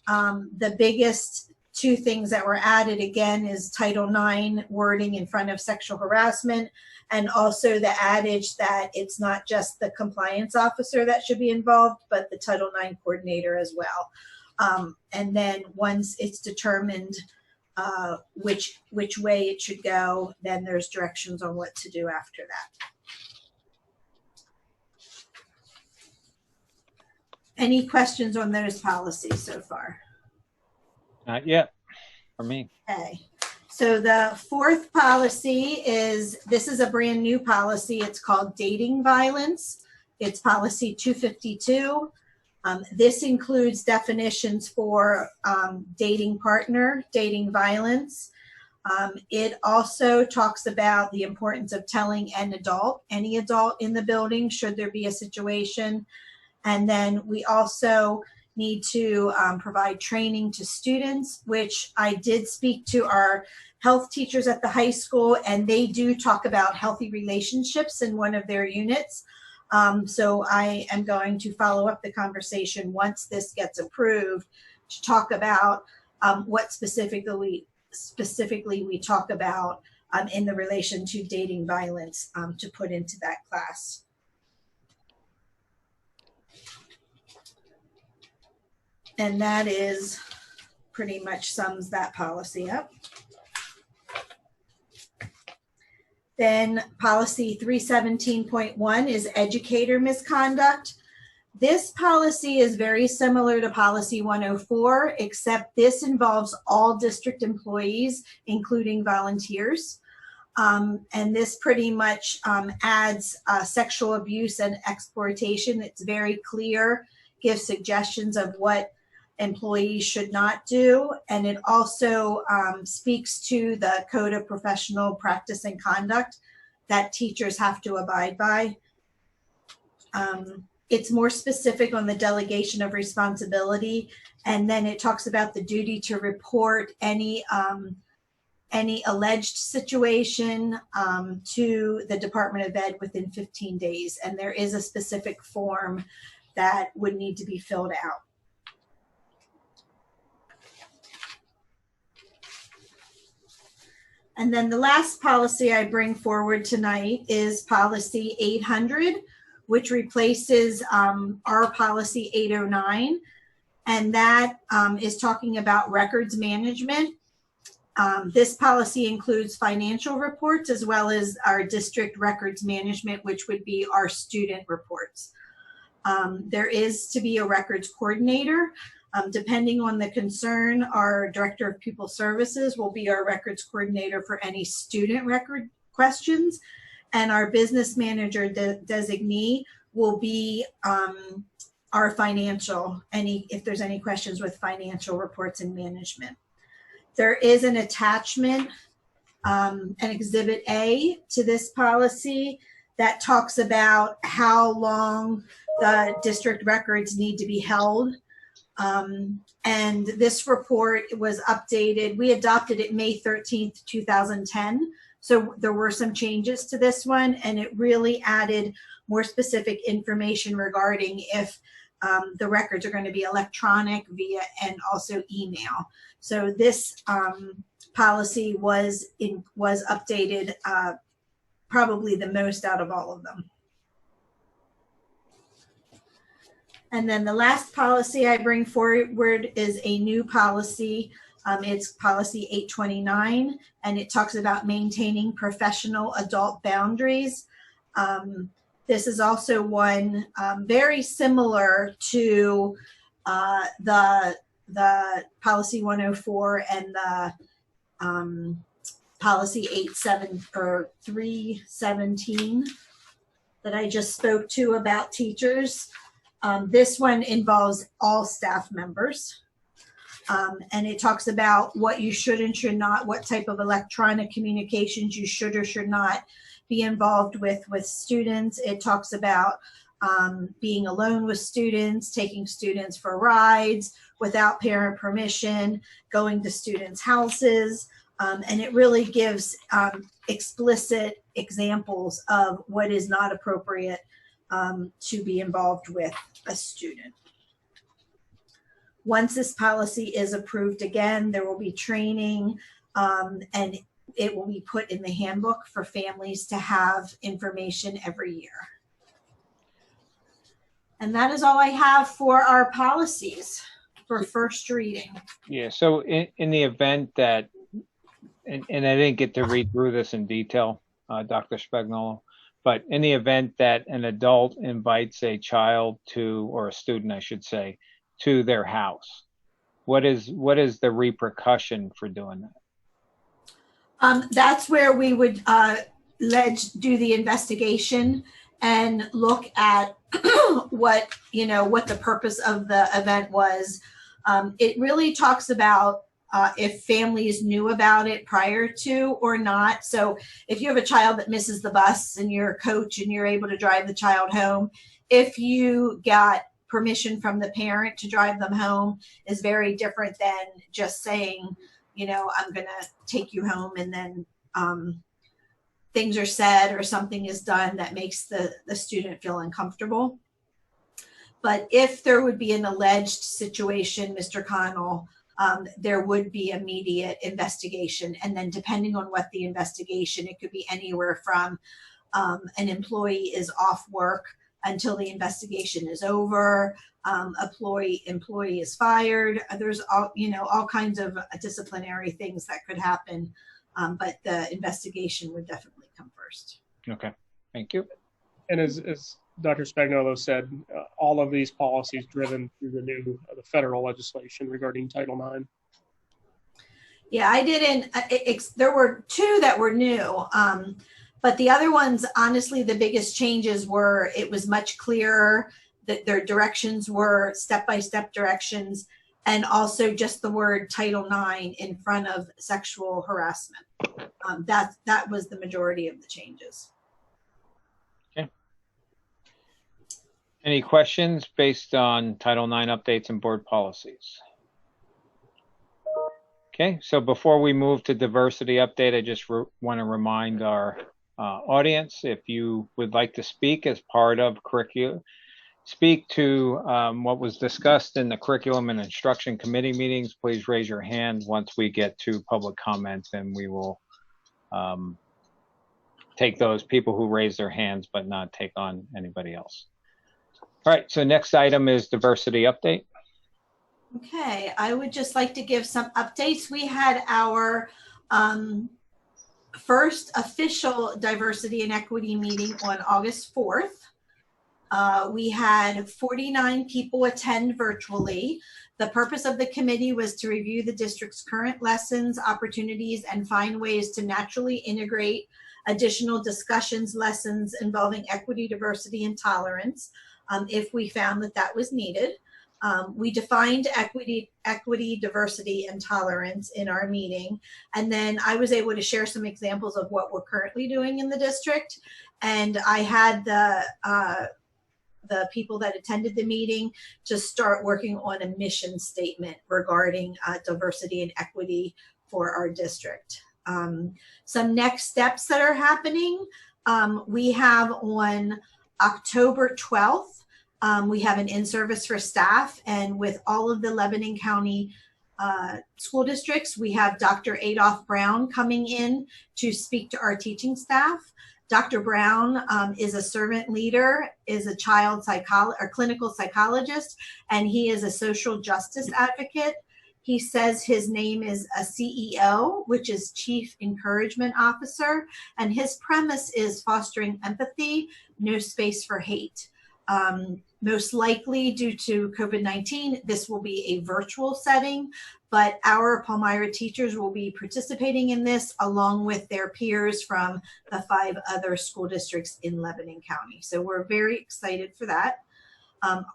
The biggest two things that were added again is Title IX wording in front of sexual harassment, and also the adage that it's not just the compliance officer that should be involved, but the Title IX coordinator as well. And then once it's determined which way it should go, then there's directions on what to do after that. Any questions on those policies so far? Not yet, for me. Okay. So the fourth policy this is a brand new policy. It's called dating violence. It's policy 252. This includes definitions for dating partner, dating violence. It also talks about the importance of telling any adult in the building, should there be a situation. And then we also need to provide training to students, which I did speak to our health teachers at the high school, and they do talk about healthy relationships in one of their units. So I am going to follow up the conversation once this gets approved to talk about what specifically we talk about in the relation to dating violence to put into that class. And that is pretty much sums that policy up. Then policy 317.1 is educator misconduct. This policy is very similar to policy 104, except this involves all district employees, including volunteers. And this pretty much adds sexual abuse and exploitation. It's very clear, gives suggestions of what employees should not do. And it also speaks to the code of professional practice and conduct that teachers have to abide by. It's more specific on the delegation of responsibility. And then it talks about the duty to report any alleged situation to the Department of Ed within 15 days. And there is a specific form that would need to be filled out. And then the last policy I bring forward tonight is policy 800, which replaces our policy 809. And that is talking about records management. This policy includes financial reports as well as our district records management, which would be our student reports. There is to be a records coordinator. Depending on the concern, our Director of Pupil Services will be our records coordinator for any student record questions, and our business manager designee will be our financial, if there's any questions with financial reports and management. There is an attachment, an Exhibit A to this policy that talks about how long the district records need to be held. And this report was updated. We adopted it May 13th, 2010. So there were some changes to this one, and it really added more specific information regarding if the records are going to be electronic, via, and also email. So this policy was updated probably the most out of all of them. And then the last policy I bring forward is a new policy. It's policy 829, and it talks about maintaining professional adult boundaries. This is also one very similar to the policy 104 and the policy 317 that I just spoke to about teachers. This one involves all staff members, and it talks about what you should and should not, what type of electronic communications you should or should not be involved with students. It talks about being alone with students, taking students for rides without parent permission, going to students' houses, and it really gives explicit examples of what is not appropriate to be involved with a student. Once this policy is approved again, there will be training, and it will be put in the handbook for families to have information every year. And that is all I have for our policies for first reading. Yeah, so in the event that, and I didn't get to read through this in detail, Dr. Spagnuolo, but in the event that an adult invites a child to, or a student, I should say, to their house, what is the repercussion for doing that? That's where we would do the investigation and look at what the purpose of the event was. It really talks about if families knew about it prior to or not. So if you have a child that misses the bus and you're a coach and you're able to drive the child home, if you got permission from the parent to drive them home, is very different than just saying, I'm going to take you home, and then things are said or something is done that makes the student feel uncomfortable. But if there would be an alleged situation, Mr. Connell, there would be immediate investigation. And then depending on what the investigation, it could be anywhere from an employee is off work until the investigation is over, employee is fired. There's all kinds of disciplinary things that could happen, but the investigation would definitely come first. Okay, thank you. And as Dr. Spagnuolo said, all of these policies driven through the federal legislation regarding Title IX. Yeah, I didn't. There were two that were new, but the other ones, honestly, the biggest changes were it was much clearer that their directions were step-by-step directions, and also just the word Title IX in front of sexual harassment. That was the majority of the changes. Okay. Any questions based on Title IX updates and board policies? Okay, so before we move to diversity update, I just want to remind our audience, if you would like to speak as part of curriculum, speak to what was discussed in the curriculum and instruction committee meetings, please raise your hand once we get to public comment, and we will take those people who raise their hands but not take on anybody else. All right, so next item is diversity update. Okay, I would just like to give some updates. We had our first official diversity and equity meeting on August 4th. We had 49 people attend virtually. The purpose of the committee was to review the district's current lessons, opportunities, and find ways to naturally integrate additional discussions, lessons involving equity, diversity, and tolerance if we found that was needed. We defined equity, diversity, and tolerance in our meeting. And then I was able to share some examples of what we're currently doing in the district. And I had the people that attended the meeting to start working on a mission statement regarding diversity and equity for our district. Some next steps that are happening, we have on October 12th, we have an in-service for staff, and with all of the Lebanon County school districts, we have Dr. Adolph Brown coming in to speak to our teaching staff. Dr. Brown is a servant leader, is a child clinical psychologist, and he is a social justice advocate. He says his name is a CEO, which is Chief Encouragement Officer, and his premise is fostering empathy, no space for hate. Most likely due to COVID-19, this will be a virtual setting, but our Palmyra teachers will be participating in this along with their peers from the 5 other school districts in Lebanon County. So we're very excited for that.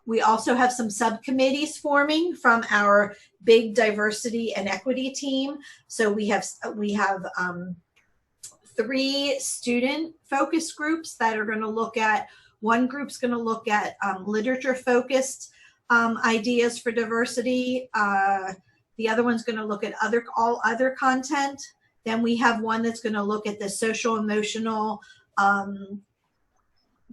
We also have some subcommittees forming from our big diversity and equity team. So we have 3 student focus groups that are going to look at. One group's going to look at literature-focused ideas for diversity. The other one's going to look at all other content. Then we have one that's going to look at the social emotional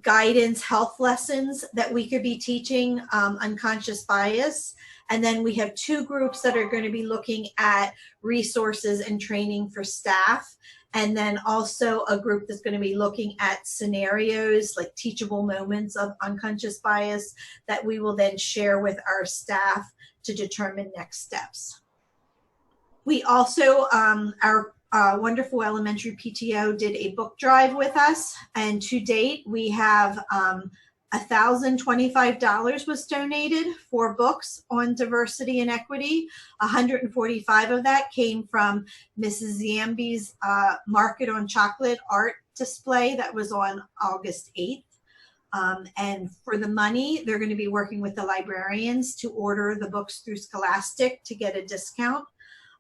guidance health lessons that we could be teaching unconscious bias. And then we have 2 groups that are going to be looking at resources and training for staff. And then also a group that's going to be looking at scenarios, like teachable moments of unconscious bias, that we will then share with our staff to determine next steps. We also, our wonderful elementary PTO did a book drive with us. And to date, we have $1,025 was donated for books on diversity and equity. 145 of that came from Mrs. Zambi's Market on Chocolate art display that was on August 8th. And for the money, they're going to be working with the librarians to order the books through Scholastic to get a discount.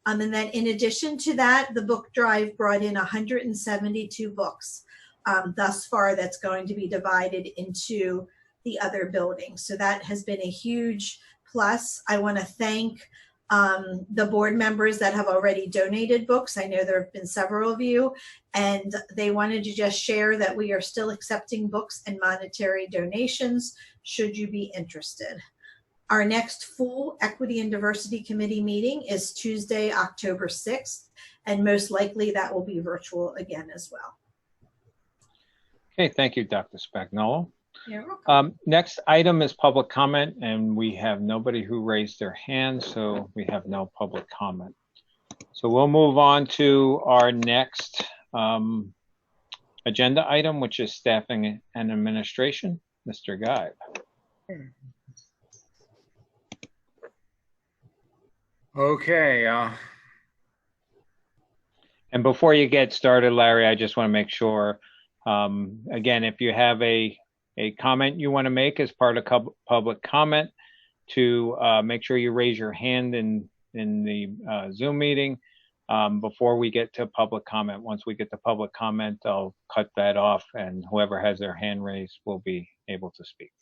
And then in addition to that, the book drive brought in 172 books. Thus far, that's going to be divided into the other buildings. So that has been a huge plus. I want to thank the board members that have already donated books. I know there have been several of you, and they wanted to just share that we are still accepting books and monetary donations should you be interested. Our next full Equity and Diversity Committee meeting is Tuesday, October 6th, and most likely that will be virtual again as well. Okay, thank you, Dr. Spagnuolo. You're welcome. Next item is public comment, and we have nobody who raised their hand, so we have no public comment. So we'll move on to our next agenda item, which is staffing and administration. Mr. Guy. Okay. And before you get started, Larry, I just want to make sure, again, if you have a comment you want to make as part of public comment, to make sure you raise your hand in the Zoom meeting before we get to public comment. Once we get to public comment, I'll cut that off, and whoever has their hand raised will be able to speak.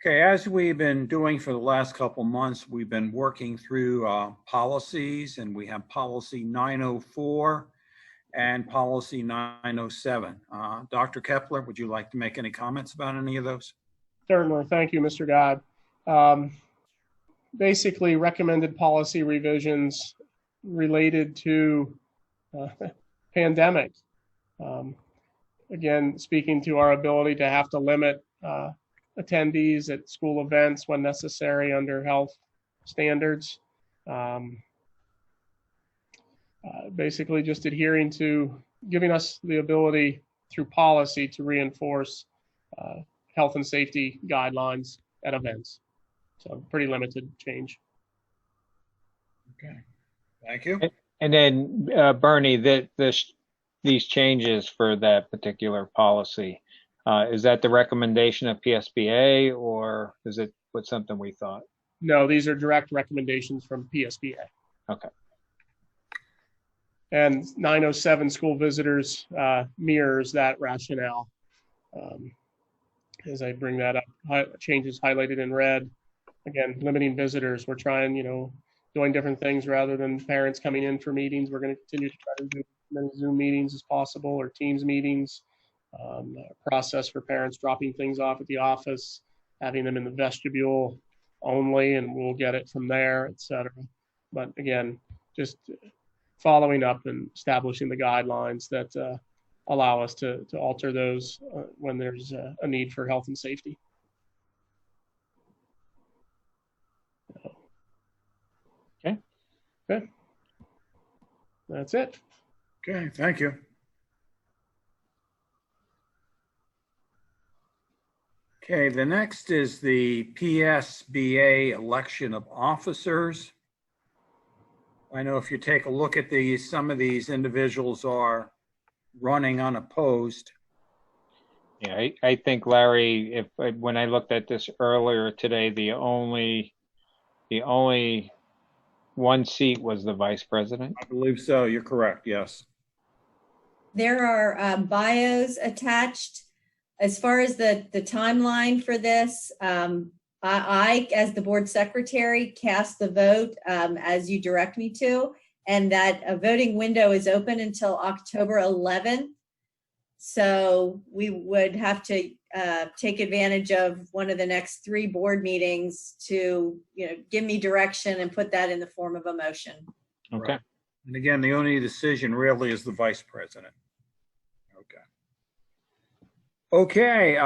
Okay, as we've been doing for the last couple months, we've been working through policies, and we have policy 904 and policy 907. Dr. Kepler, would you like to make any comments about any of those? Certainly. Thank you, Mr. God. Basically, recommended policy revisions related to pandemic. Again, speaking to our ability to have to limit attendees at school events when necessary under health standards. Basically just adhering to giving us the ability through policy to reinforce health and safety guidelines at events. So pretty limited change. Okay, thank you. And then Bernie, these changes for that particular policy, is that the recommendation of PSBA, or is it something we thought? No, these are direct recommendations from PSBA. Okay. And 907 school visitors mirrors that rationale. As I bring that up, changes highlighted in red. Again, limiting visitors. We're trying, doing different things rather than parents coming in for meetings. We're going to continue to try to do as many Zoom meetings as possible, or Teams meetings. Process for parents dropping things off at the office, having them in the vestibule only, and we'll get it from there, etc. But again, just following up and establishing the guidelines that allow us to alter those when there's a need for health and safety. Okay. Good. That's it. Okay, thank you. Okay, the next is the PSBA election of officers. I know if you take a look at these, some of these individuals are running unopposed. Yeah, I think, Larry, when I looked at this earlier today, the only one seat was the vice president. I believe so. You're correct. Yes. There are bios attached. As far as the timeline for this, I, as the board secretary, cast the vote as you direct me to, and that a voting window is open until October 11th. So we would have to take advantage of one of the next 3 board meetings to, give me direction and put that in the form of a motion. Okay. Right. And again, the only decision really is the vice president. Okay.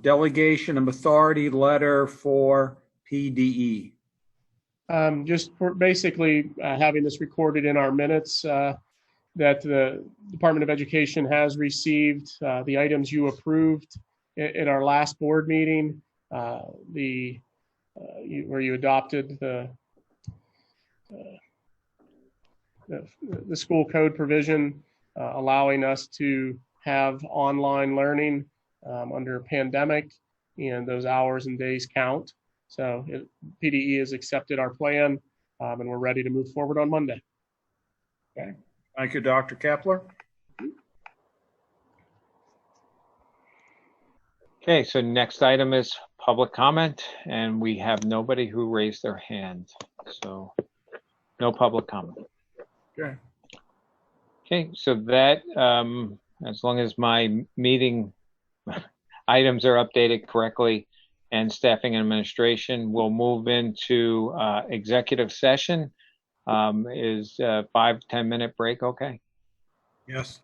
Delegation of authority letter for PDE. Just for basically having this recorded in our minutes, that the Department of Education has received the items you approved in our last board meeting, where you adopted the school code provision allowing us to have online learning under a pandemic, and those hours and days count. So PDE has accepted our plan, and we're ready to move forward on Monday. Okay. Thank you, Dr. Kepler. Okay, so next item is public comment, and we have nobody who raised their hand. So no public comment. Okay. Okay, so that, as long as my meeting items are updated correctly and staffing and administration, we'll move into executive session. Is 5-10 minute break okay? Yes.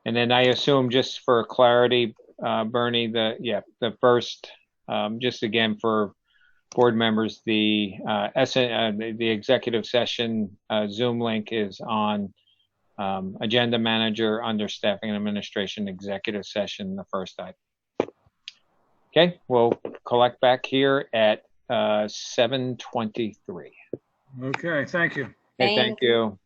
And then I assume, just for clarity, Bernie, the first, just again for board members, the executive session Zoom link is on Agenda Manager under Staffing and Administration Executive Session, the first item. Okay, we'll collect back here at 7:23. Okay, thank you. Okay, thank you.